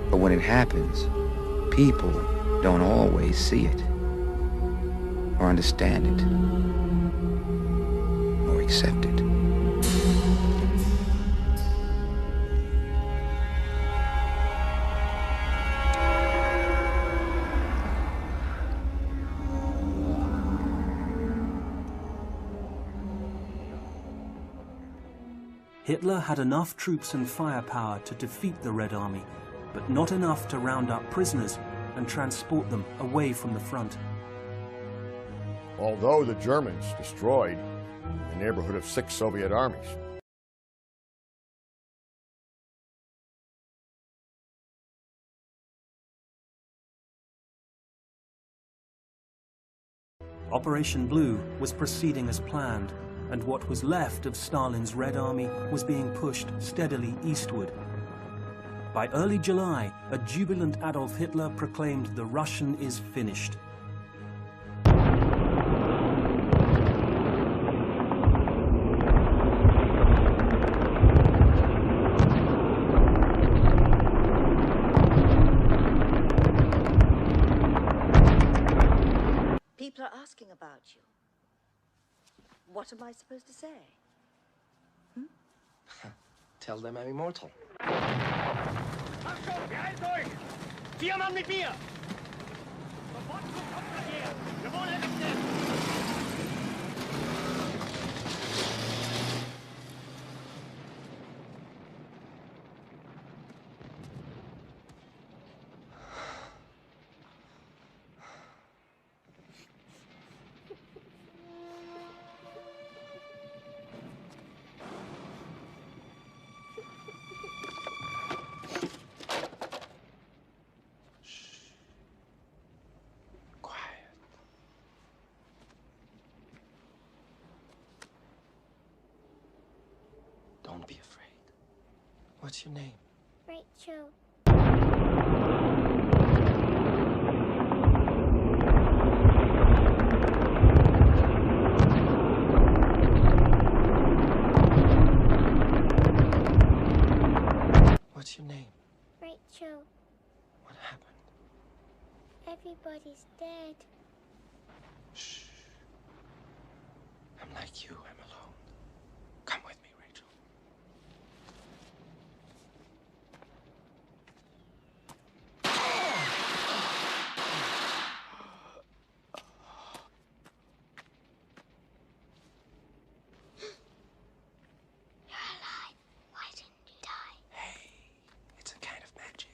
But when it happens, people don't always see it, or understand it, or accept it. Hitler had enough troops and firepower to defeat the Red Army, but not enough to round up prisoners and transport them away from the front. Although the Germans destroyed in the neighborhood of 6 Soviet armies, Operation Blue was proceeding as planned, and what was left of Stalin's Red Army was being pushed steadily eastward. By early July, a jubilant Adolf Hitler proclaimed the Russian is finished. about you. What am I supposed to say? Tell them I'm immortal. Achtung, beeilt euch! 4 Mann mit mir! Sofort zum Hauptquartier! Jawohl, Herr Kapitän! Don't be afraid. What's your name? Rachel. What's your name? Rachel. What happened? Everybody's dead. Shh. I'm like you. I'm alone. Come with me, Rachel. You're alive. Why didn't you die? Hey, it's a kind of magic.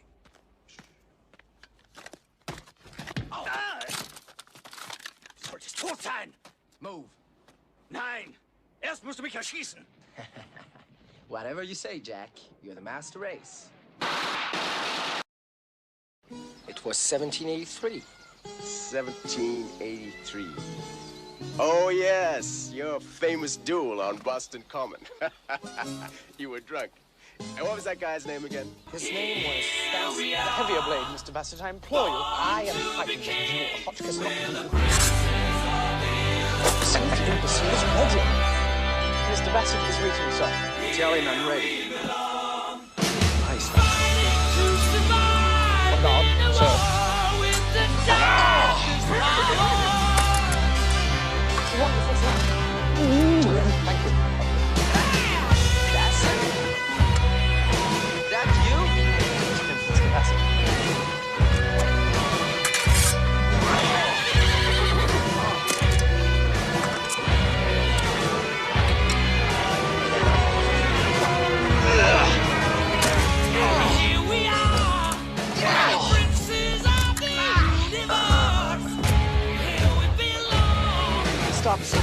Du solltest tot sein! Move. Nein! Erst musst du mich erschießen! Whatever you say, Jack. You're the master race. It was 1783. 1783. Oh, yes, your famous duel on Boston Common. You were drunk. And what was that guy's name again? His name was Bassett. The heavier blade, Mr. Bassett, I implore you. I am fighting the duel. Hotchkiss not to do. Send him to see his ready. Mr. Bassett is reaching, sir. Tell him I'm ready. Nice. On guard, sir. Wonderful, sir. Thank you. Bassett? That you? Mr. Bassett. Here we are, princes of the universe. Here we belong. Stop, sir.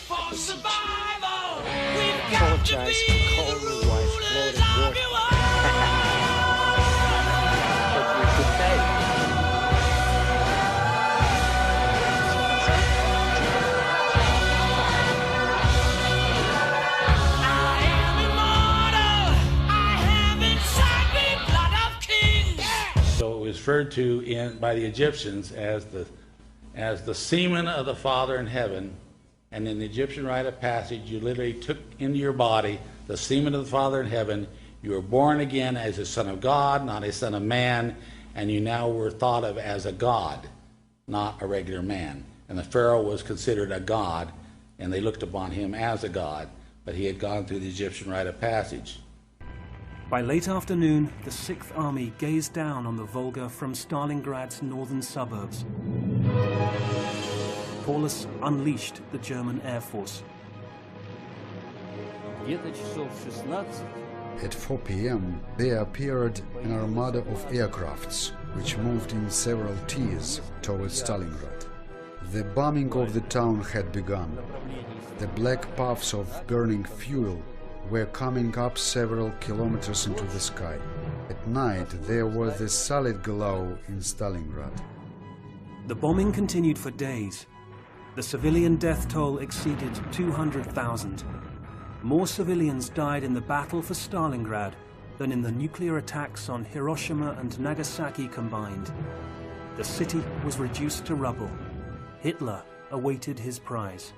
For survival, we've got to Apologize be for calling your wife Lord of War. But you should pay. So it was referred to by the Egyptians as the semen of the Father in heaven. And in the Egyptian rite of passage, you literally took into your body the semen of the Father in heaven. You were born again as a son of God, not a son of man, and you now were thought of as a god, not a regular man. And the Pharaoh was considered a god, and they looked upon him as a god, but he had gone through the Egyptian rite of passage. By late afternoon, the Sixth Army gazed down on the Volga from Stalingrad's northern suburbs. Paulus unleashed the German Air Force. At 4 p.m., there appeared an armada of aircrafts, which moved in several tiers towards Stalingrad. The bombing of the town had begun. The black puffs of burning fuel were coming up several kilometers into the sky. At night, there was a solid glow in Stalingrad. The bombing continued for days. The civilian death toll exceeded 200,000. More civilians died in the battle for Stalingrad than in the nuclear attacks on Hiroshima and Nagasaki combined. The city was reduced to rubble. Hitler awaited his prize.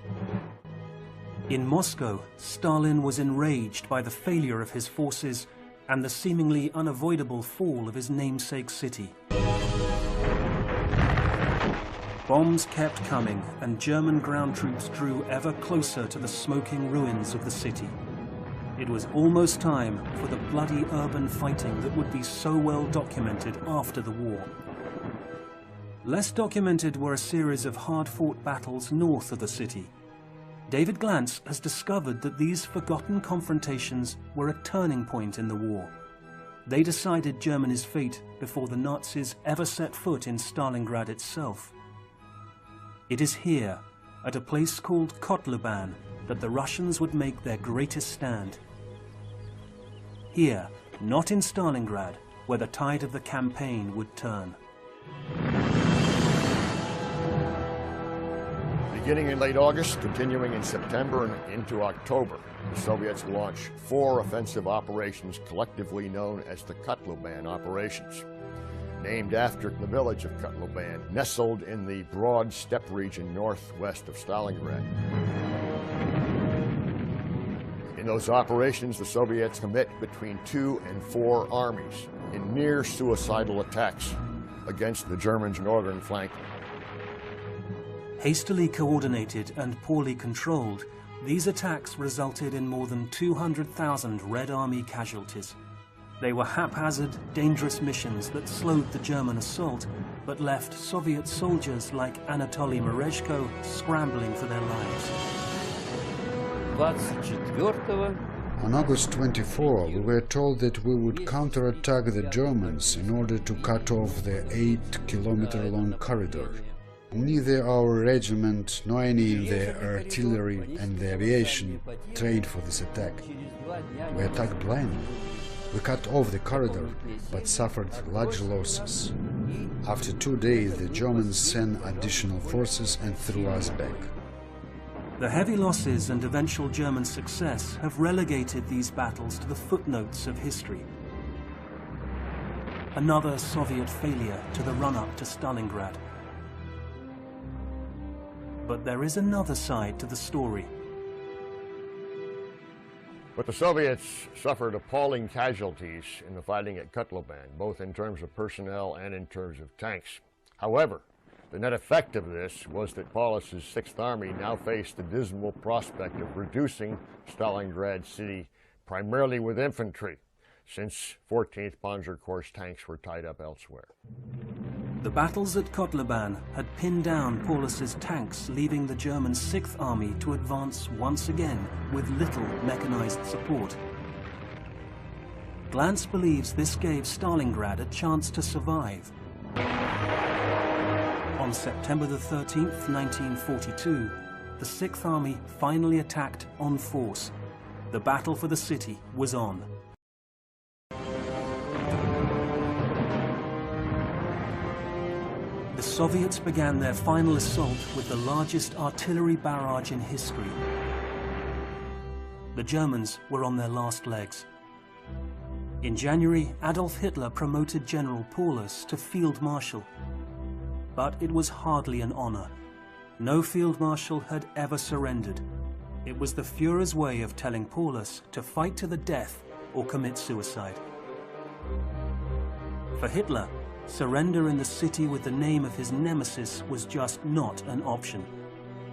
In Moscow, Stalin was enraged by the failure of his forces and the seemingly unavoidable fall of his namesake city. Bombs kept coming, and German ground troops drew ever closer to the smoking ruins of the city. It was almost time for the bloody urban fighting that would be so well documented after the war. Less documented were a series of hard-fought battles north of the city. David Glantz has discovered that these forgotten confrontations were a turning point in the war. They decided Germany's fate before the Nazis ever set foot in Stalingrad itself. It is here, at a place called Kotlebane, that the Russians would make their greatest stand. Here, not in Stalingrad, where the tide of the campaign would turn. Beginning in late August, continuing in September and into October, the Soviets launched 4 offensive operations collectively known as the Kotlebane operations, named after the village of Kotlebane, nestled in the broad steppe region northwest of Stalingrad. In those operations, the Soviets commit between 2 and 4 armies in near suicidal attacks against the Germans' northern flank. Hastily coordinated and poorly controlled, these attacks resulted in more than 200,000 Red Army casualties. They were haphazard, dangerous missions that slowed the German assault, but left Soviet soldiers like Anatoly Merezhko scrambling for their lives. On August 24, we were told that we would counterattack the Germans in order to cut off the 8-kilometer-long corridor. Neither our regiment nor any in the artillery and the aviation trained for this attack. We attacked blindly. We cut off the corridor, but suffered large losses. After 2 days, the Germans sent additional forces and threw us back. The heavy losses and eventual German success have relegated these battles to the footnotes of history. Another Soviet failure to the run-up to Stalingrad. But there is another side to the story. But the Soviets suffered appalling casualties in the fighting at Kotlebane, both in terms of personnel and in terms of tanks. However, the net effect of this was that Paulus's 6th Army now faced the dismal prospect of reducing Stalingrad city primarily with infantry, since 14th Panzer Corps tanks were tied up elsewhere. The battles at Kotlebane had pinned down Paulus's tanks, leaving the German 6th Army to advance once again with little mechanized support. Glantz believes this gave Stalingrad a chance to survive. On September the 13th, 1942, the 6th Army finally attacked en force. The battle for the city was on. The Soviets began their final assault with the largest artillery barrage in history. The Germans were on their last legs. In January, Adolf Hitler promoted General Paulus to Field Marshal. But it was hardly an honor. No Field Marshal had ever surrendered. It was the Führer's way of telling Paulus to fight to the death or commit suicide. For Hitler, surrender in the city with the name of his nemesis was just not an option.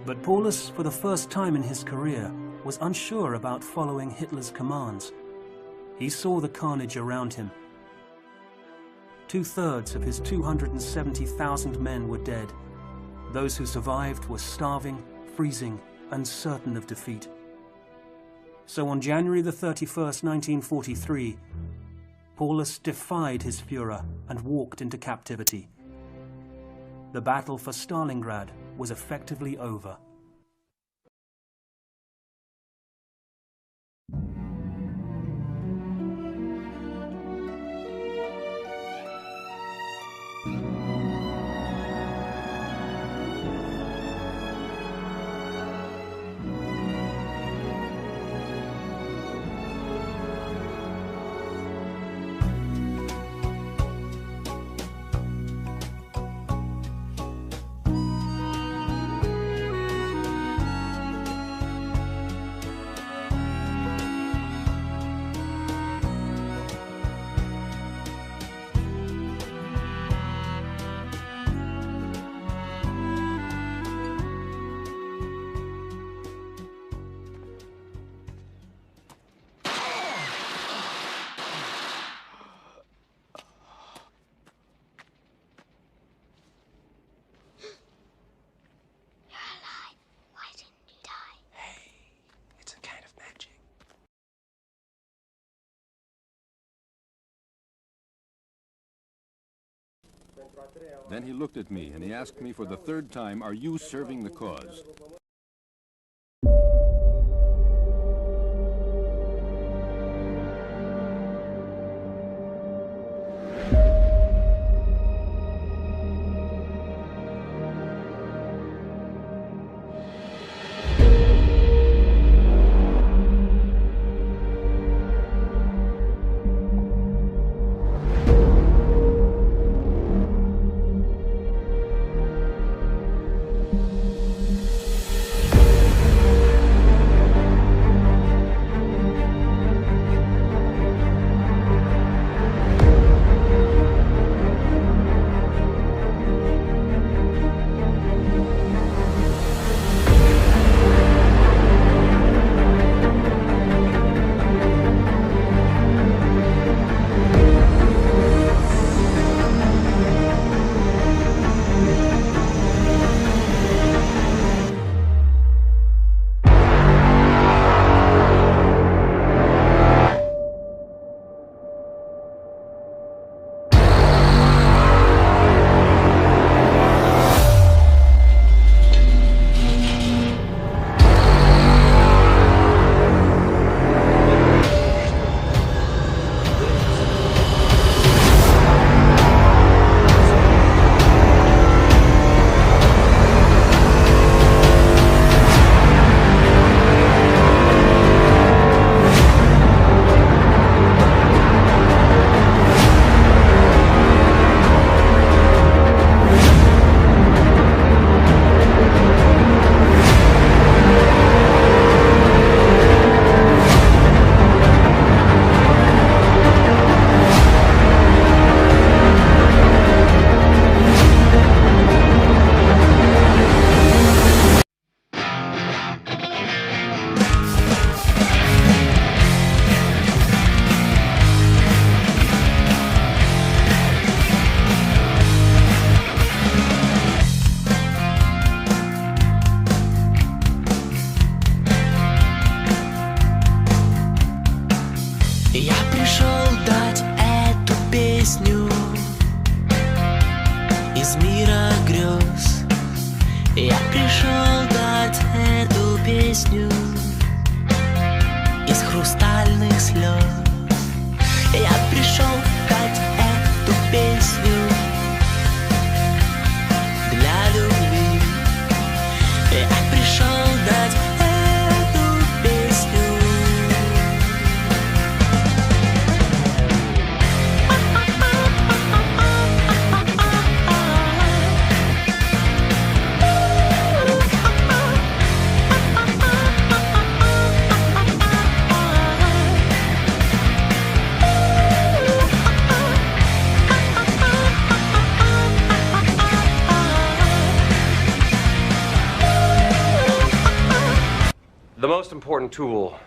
But Paulus, for the first time in his career, was unsure about following Hitler's commands. He saw the carnage around him. 2/3 of his 270,000 men were dead. Those who survived were starving, freezing, and certain of defeat. So on January the 31st, 1943, Paulus defied his Führer and walked into captivity. The battle for Stalingrad was effectively over. Then he looked at me and he asked me for the third time, "Are you serving the cause?" Я пришел дать эту песню из мира грез. Я пришел дать эту песню из хрустальных слез. Я пришел дать эту песню для любви. Я пришел дать эту песню. The most important tool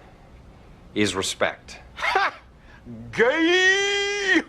is respect. Gay!